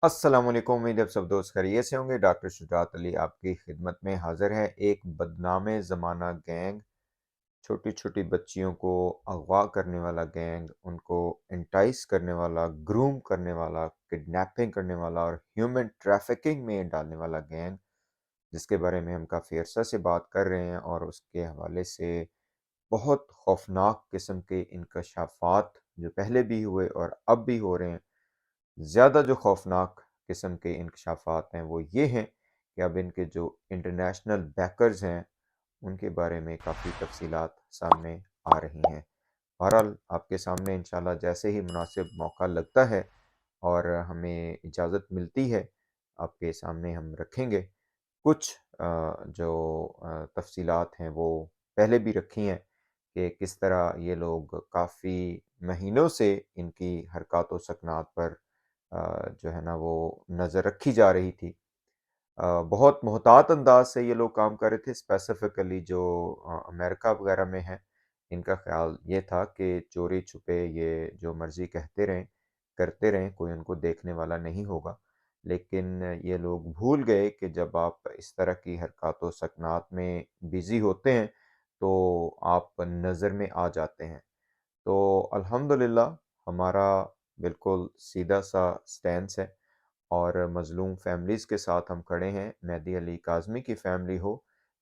अस्सलाम वालेकुम। उम्मीद है आप सब दोस्त खैरियत से होंगे। डॉक्टर शुजात अली आपकी खिदमत में हाजिर है। एक बदनाम ज़माना गैंग, छोटी छोटी बच्चियों को अगवा करने वाला गैंग, उनको इंटाइस करने वाला, ग्रूम करने वाला, किडनैपिंग करने वाला और ह्यूमन ट्रैफिकिंग में डालने वाला गैंग, जिसके बारे में हम काफ़ी अरसा से बात कर रहे हैं और उसके हवाले से बहुत खौफनाक किस्म के इंकशाफात जो पहले भी हुए और अब भी हो रहे हैं। ज़्यादा जो खौफनाक किस्म के इंकशाफात हैं वो ये हैं कि अब इनके जो इंटरनेशनल बैकर्स हैं उनके बारे में काफ़ी तफसीलात सामने आ रही हैं। बहरहाल आपके सामने इंशाल्लाह जैसे ही मुनासिब मौका लगता है और हमें इजाज़त मिलती है, आपके सामने हम रखेंगे। कुछ जो तफसीलात हैं वो पहले भी रखी हैं कि किस तरह ये लोग काफ़ी महीनों से इनकी हरकत व सकनात पर जो है ना वो नज़र रखी जा रही थी। बहुत मोहतात अंदाज से ये लोग काम कर रहे थे। स्पेसिफिकली जो अमेरिका वगैरह में हैं, इनका ख्याल ये था कि चोरी छुपे ये जो मर्ज़ी कहते रहें, करते रहें, कोई उनको देखने वाला नहीं होगा। लेकिन ये लोग भूल गए कि जब आप इस तरह की हरकत व सकनात में बिज़ी होते हैं, तो आप नज़र में आ जाते हैं। तो अल्हम्दुलिल्लाह हमारा बिल्कुल सीधा-सा स्टैंस है और मज़लूम फैमिलीज़ के साथ हम खड़े हैं। मेहदी अली काज़मी की फ़ैमिली हो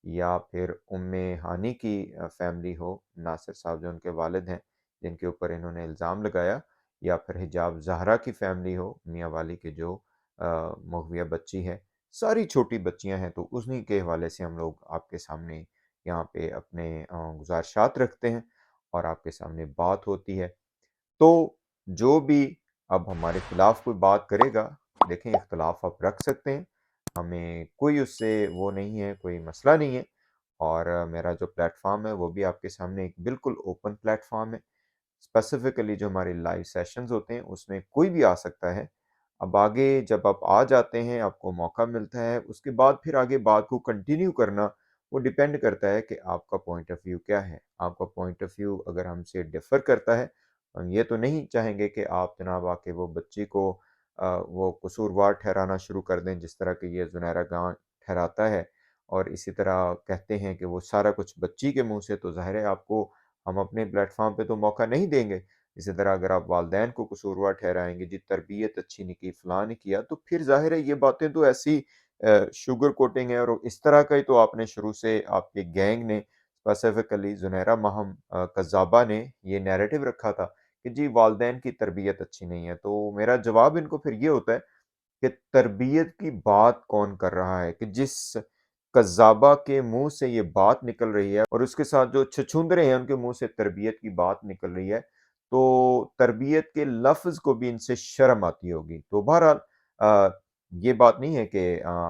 या फिर उम्मे हानी की फ़ैमिली हो, नासिर साहब जो उनके वालिद हैं, जिनके ऊपर इन्होंने इल्ज़ाम लगाया, या फिर हिजाब ज़हरा की फ़ैमिली हो, मियाँ वाली की जो मग़विया बच्ची है। सारी छोटी बच्चियाँ हैं, तो उन्हीं के हवाले से हम लोग आपके सामने यहाँ पे अपने गुज़ारिशात रखते हैं और आपके सामने बात होती है। तो जो भी अब हमारे खिलाफ कोई बात करेगा, देखें इख्तिलाफ आप रख सकते हैं, हमें कोई उससे वो नहीं है, कोई मसला नहीं है। और मेरा जो प्लेटफ़ॉर्म है वो भी आपके सामने एक बिल्कुल ओपन प्लेटफ़ॉर्म है। स्पेसिफ़िकली जो हमारे लाइव सेशंस होते हैं उसमें कोई भी आ सकता है। अब आगे जब आप आ जाते हैं, आपको मौका मिलता है, उसके बाद फिर आगे बात को कंटिन्यू करना वो डिपेंड करता है कि आपका पॉइंट ऑफ व्यू क्या है। आपका पॉइंट ऑफ व्यू अगर हमसे डिफ़र करता है, हम ये तो नहीं चाहेंगे कि आप जनाब आके वो बच्ची को वो कसूरवार ठहराना शुरू कर दें, जिस तरह कि ये ज़ुनैरा खां ठहराता है और इसी तरह कहते हैं कि वो सारा कुछ बच्ची के मुँह से, तो ज़ाहिर है आपको हम अपने प्लेटफ़ॉर्म पे तो मौका नहीं देंगे। इसी तरह अगर आप वालिदैन को कसूरवार ठहराएँगे, जी तरबियत अच्छी नहीं की, फलाँ नहीं किया, तो फिर ज़ाहिर है ये बातें तो ऐसी शुगर कोटिंग है और इस तरह का ही तो आपने शुरू से आपके गैंग ने स्पेसिफ़िकली ज़ुनैरा माहम कज़्ज़ाबा ने ये नैरेटिव रखा था कि जी वालिदैन की तरबियत अच्छी नहीं है। तो मेरा जवाब इनको फिर ये होता है कि तरबियत की बात कौन कर रहा है कि जिस कज़्ज़ाबा के मुँह से ये बात निकल रही है और उसके साथ जो छछूंदरे हैं उनके मुँह से तरबियत की बात निकल रही है, तो तरबियत के लफ्ज़ को भी इनसे शर्म आती होगी। तो बहरहाल ये बात नहीं है कि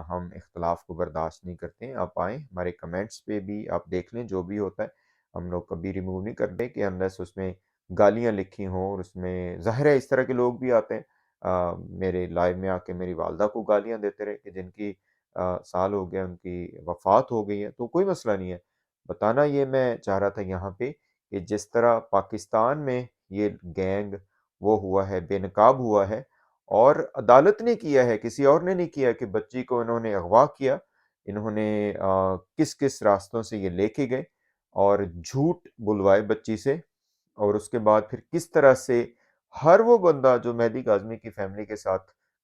हम इख्तिलाफ़ को बर्दाश्त नहीं करते हैं। आप आएँ, हमारे कमेंट्स पे भी आप देख लें जो भी होता है। हम लोग कभी रिमूव नहीं करते कि अनलेस उसमें गालियाँ लिखी हों और उसमें ज़ाहिर है इस तरह के लोग भी आते हैं। मेरे लाइव में आके मेरी वालदा को गालियाँ देते रहे कि जिनकी साल हो गया उनकी वफ़ात हो गई है, तो कोई मसला नहीं है। बताना ये मैं चाह रहा था यहाँ पे कि जिस तरह पाकिस्तान में ये गैंग वो हुआ है, बेनकाब हुआ है और अदालत ने किया है, किसी और ने नहीं किया कि बच्ची को इन्होंने अगवा किया। इन्होंने किस-किस रास्तों से ये लेके गए और झूठ बुलवाए बच्ची से और उसके बाद फिर किस तरह से हर वो बंदा जो मेहदी काज़मी की फैमिली के साथ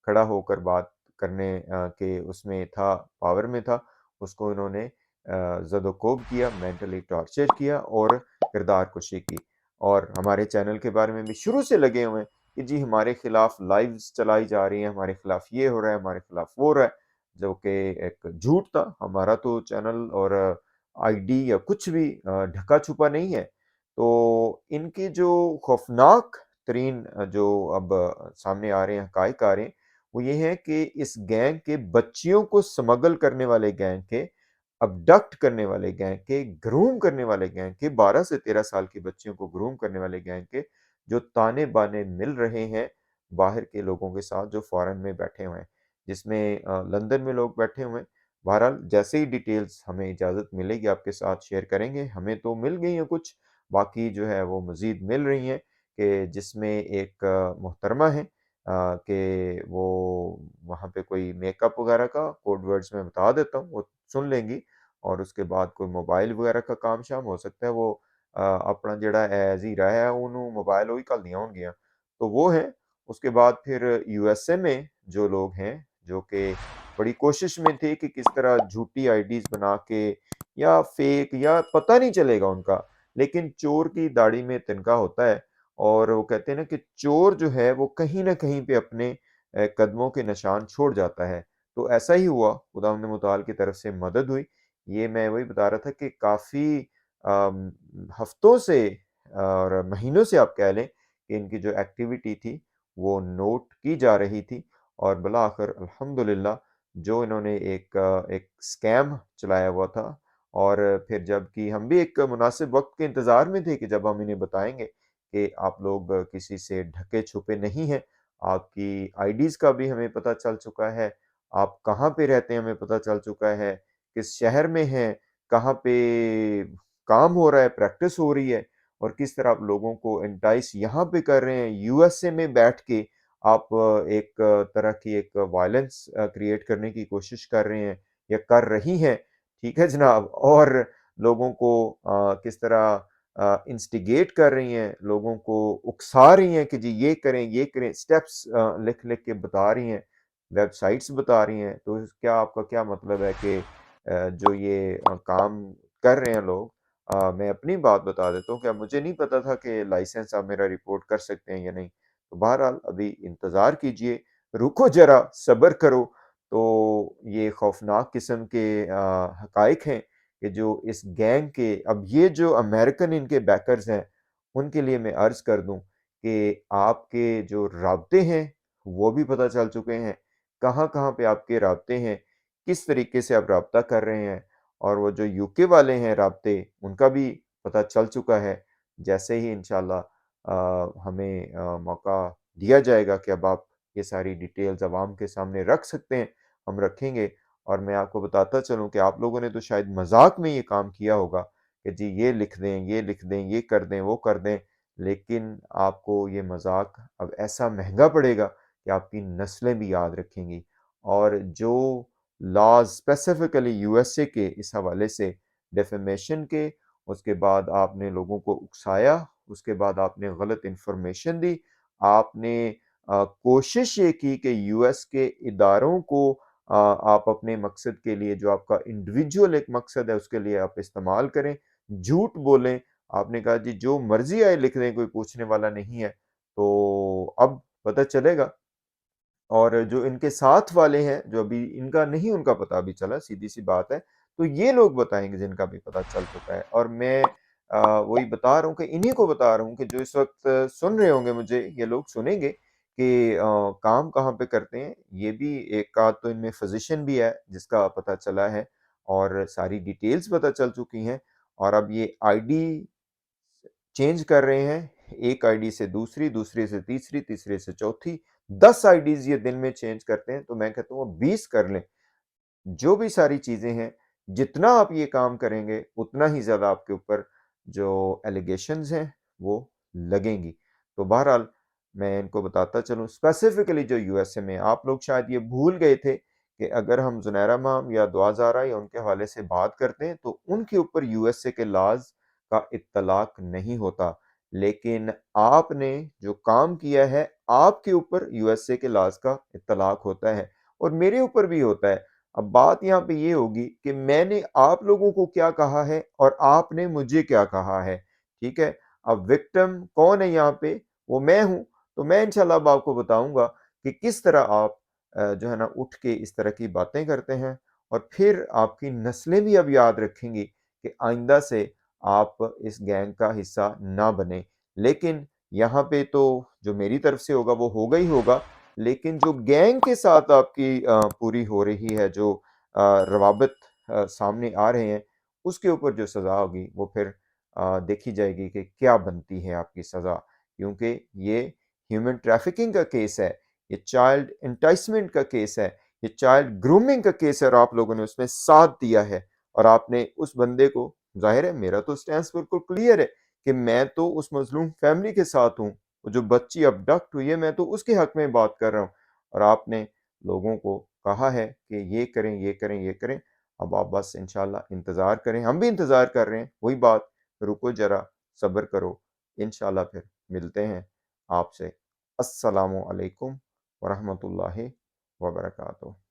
खड़ा होकर बात करने के उसमें था, पावर में था, उसको इन्होंने ज़द-ओ-कोब किया, मेंटली टॉर्चर किया और किरदार कुशी की। और हमारे चैनल के बारे में भी शुरू से लगे हुए हैं कि जी हमारे खिलाफ लाइव्स चलाई जा रही हैं, हमारे खिलाफ ये हो रहा है, हमारे खिलाफ वो हो रहा है, जो कि एक झूठ था। हमारा तो चैनल और आईडी या कुछ भी ढका-छुपा नहीं है। तो इनके जो खौफ़नाक तरीन जो अब सामने आ रहे हैं, हक़ाइक़ आ रहे हैं, वो ये हैं कि इस गैंग के बच्चियों को स्मगल करने वाले गैंग के, अबडक्ट करने वाले गैंग के, ग्रूम करने वाले गैंग के, 12 से 13 साल की बच्चियों को ग्रूम करने वाले गैंग के, जो ताने-बाने मिल रहे हैं बाहर के लोगों के साथ जो फ़ॉरेन में बैठे हुए हैं, जिसमें लंदन में लोग बैठे हुए हैं। बहरहाल जैसे ही डिटेल्स हमें इजाज़त मिलेगी आपके साथ शेयर करेंगे। हमें तो मिल गई हैं कुछ, बाकी जो है वो मज़ीद मिल रही हैं कि जिसमें एक मोहतरमा हैं कि وہاں پہ کوئی میک اپ وغیرہ کا کوڈ ورڈز میں بتا دیتا ہوں، وہ سن لیں گی، اور اس کے بعد کوئی موبائل وغیرہ کا کام شام ہو سکتا ہے وہ اپنا جڑا ہے زیرہ ہے انہوں موبائل وہی کل دیا ہوں گیا تو وہ ہیں۔ اس کے بعد پھر یو ایس اے میں جو لوگ ہیں جو کہ بڑی کوشش میں تھے کہ کس طرح جھوٹی آئی ڈیز بنا کے یا فیک یا پتہ نہیں چلے گا ان کا، لیکن چور کی داڑھی میں تنکا ہوتا ہے، اور وہ کہتے ہیں نا کہ چور جو ہے وہ کہیں نہ کہیں پہ اپنے قدموں کے نشان چھوڑ جاتا ہے۔ تو ایسا ہی ہوا، خداوند متعال کی طرف سے مدد ہوئی۔ یہ میں وہی بتا رہا تھا کہ کافی ہفتوں سے اور مہینوں سے آپ کہہ لیں کہ ان کی جو ایکٹیویٹی تھی وہ نوٹ کی جا رہی تھی، اور بالآخر الحمدللہ جو انہوں نے ایک اسکیم چلایا ہوا تھا، اور پھر جب کہ ہم بھی ایک مناسب وقت کے انتظار میں تھے کہ جب ہم انہیں بتائیں گے کہ آپ لوگ کسی سے ڈھکے چھپے نہیں ہیں، آپ کی آئی ڈیز کا بھی ہمیں پتہ چل چکا ہے، آپ کہاں پہ رہتے ہیں ہمیں پتہ چل چکا ہے، کس شہر میں ہیں، کہاں پہ کام ہو رہا ہے، پریکٹس ہو رہی ہے، اور کس طرح آپ لوگوں کو انٹائس یہاں پہ کر رہے ہیں یو ایس اے میں بیٹھ کے، آپ ایک طرح کی ایک وائلنس کریٹ کرنے کی کوشش کر رہے ہیں یا کر رہی ہیں، ٹھیک ہے جناب، اور لوگوں کو کس طرح انسٹیگیٹ کر رہی ہیں، لوگوں کو اکسا رہی ہیں کہ جی یہ کریں، سٹیپس لکھ لکھ کے بتا رہی ہیں، ویب سائٹس بتا رہی ہیں۔ تو کیا آپ کا کیا مطلب ہے کہ جو یہ کام کر رہے ہیں لوگ، میں اپنی بات بتا دیتا ہوں کہ مجھے نہیں پتا تھا کہ لائسنس آپ میرا رپورٹ کر سکتے ہیں یا نہیں، تو بہرحال ابھی انتظار کیجئے، رکو ذرا، صبر کرو۔ تو یہ خوفناک قسم کے حقائق ہیں کہ جو اس گینگ کے، اب یہ جو امریکن ان کے بیکرز ہیں ان کے لیے میں عرض کر دوں کہ آپ کے جو رابطے ہیں وہ بھی پتہ چل چکے ہیں، کہاں کہاں پہ آپ کے رابطے ہیں، کس طریقے سے آپ رابطہ کر رہے ہیں، اور وہ جو یو کے والے ہیں رابطے ان کا بھی پتہ چل چکا ہے۔ جیسے ہی انشاءاللہ ہمیں موقع دیا جائے گا کہ اب آپ یہ ساری ڈیٹیلز عوام کے سامنے رکھ سکتے ہیں، ہم رکھیں گے۔ اور میں آپ کو بتاتا چلوں کہ آپ لوگوں نے تو شاید مذاق میں یہ کام کیا ہوگا کہ جی یہ لکھ دیں، یہ لکھ دیں، یہ کر دیں، وہ کر دیں، لیکن آپ کو یہ مذاق اب ایسا مہنگا پڑے گا کہ آپ کی نسلیں بھی یاد رکھیں گی۔ اور جو laws specifically U S A کے اس حوالے سے ڈیفیمیشن کے، اس کے بعد آپ نے لوگوں کو اکسایا، اس کے بعد آپ نے غلط انفارمیشن دی، آپ نے کوشش یہ کی کہ یو ایس کے اداروں کو آپ اپنے مقصد کے لیے، جو آپ کا انڈیویجول ایک مقصد ہے اس کے لیے آپ استعمال کریں، جھوٹ بولیں، آپ نے کہا جی جو مرضی آئے لکھ دیں، کوئی پوچھنے والا نہیں ہے۔ تو اب پتہ چلے گا، اور جو ان کے ساتھ والے ہیں جو ابھی ان کا نہیں، ان کا پتہ بھی چلا، سیدھی سی بات ہے، تو یہ لوگ بتائیں گے جن کا بھی پتہ چل چکا ہے۔ اور میں وہی بتا رہا ہوں کہ انہی کو بتا رہا ہوں کہ جو اس وقت سن رہے ہوں گے مجھے، یہ لوگ سنیں گے کہ کام کہاں پہ کرتے ہیں۔ یہ بھی ایک آدھ تو ان میں فزیشین بھی ہے جس کا پتہ چلا ہے، اور ساری ڈیٹیلز پتہ چل چکی ہیں، اور اب یہ آئی ڈی چینج کر رہے ہیں، ایک آئی ڈی سے دوسری، دوسری سے تیسری، تیسرے سے چوتھی، 10 آئی ڈیز یہ دن میں چینج کرتے ہیں۔ تو میں کہتا ہوں وہ 20 کر لیں، جو بھی ساری چیزیں ہیں، جتنا آپ یہ کام کریں گے اتنا ہی زیادہ آپ کے اوپر جو ایلیگیشنز ہیں وہ لگیں گی۔ تو بہرحال میں ان کو بتاتا چلوں، اسپیسیفکلی جو یو ایس اے میں، آپ لوگ شاید یہ بھول گئے تھے کہ اگر ہم زنیرہ مام یا دعا زارا یا ان کے حوالے سے بات کرتے ہیں تو ان کے اوپر یو ایس اے کے لاز کا اطلاق نہیں ہوتا، لیکن آپ نے جو کام کیا ہے آپ کے اوپر یو ایس اے کے لاز کا اطلاق ہوتا ہے، اور میرے اوپر بھی ہوتا ہے۔ اب بات یہاں پہ یہ ہوگی کہ میں نے آپ لوگوں کو کیا کہا ہے اور آپ نے مجھے کیا کہا ہے، ٹھیک ہے؟ اب وکٹم کون ہے یہاں پہ؟ وہ میں ہوں۔ تو میں انشاءاللہ اب آپ کو بتاؤں گا کہ کس طرح آپ جو ہے نا اٹھ کے اس طرح کی باتیں کرتے ہیں، اور پھر آپ کی نسلیں بھی اب یاد رکھیں گی کہ آئندہ سے آپ اس گینگ کا حصہ نہ بنیں۔ لیکن یہاں پہ تو جو میری طرف سے ہوگا وہ ہوگا ہی ہوگا، لیکن جو گینگ کے ساتھ آپ کی پوری ہو رہی ہے، جو روابط سامنے آ رہے ہیں، اس کے اوپر جو سزا ہوگی وہ پھر دیکھی جائے گی کہ کیا بنتی ہے آپ کی سزا، کیونکہ یہ ہیومن ٹریفکنگ کا کیس ہے، یہ چائلڈ انٹائسمنٹ کا کیس ہے، یہ چائلڈ گرومنگ کا کیس ہے، اور آپ لوگوں نے اس میں ساتھ دیا ہے، اور آپ نے اس بندے کو، ظاہر ہے میرا تو سٹینس بالکل کلیئر ہے کہ میں تو اس مظلوم فیملی کے ساتھ ہوں، جو بچی ابڈکٹ ہوئی ہے میں تو اس کے حق میں بات کر رہا ہوں، اور آپ نے لوگوں کو کہا ہے کہ یہ کریں یہ کریں یہ کریں، اب آپ بس انشاءاللہ انتظار کریں، ہم بھی انتظار کر رہے ہیں، وہی بات، رکو ذرا، صبر کرو، انشاءاللہ پھر ملتے ہیں آپ سے۔ السلام علیکم ورحمۃ اللہ وبرکاتہ۔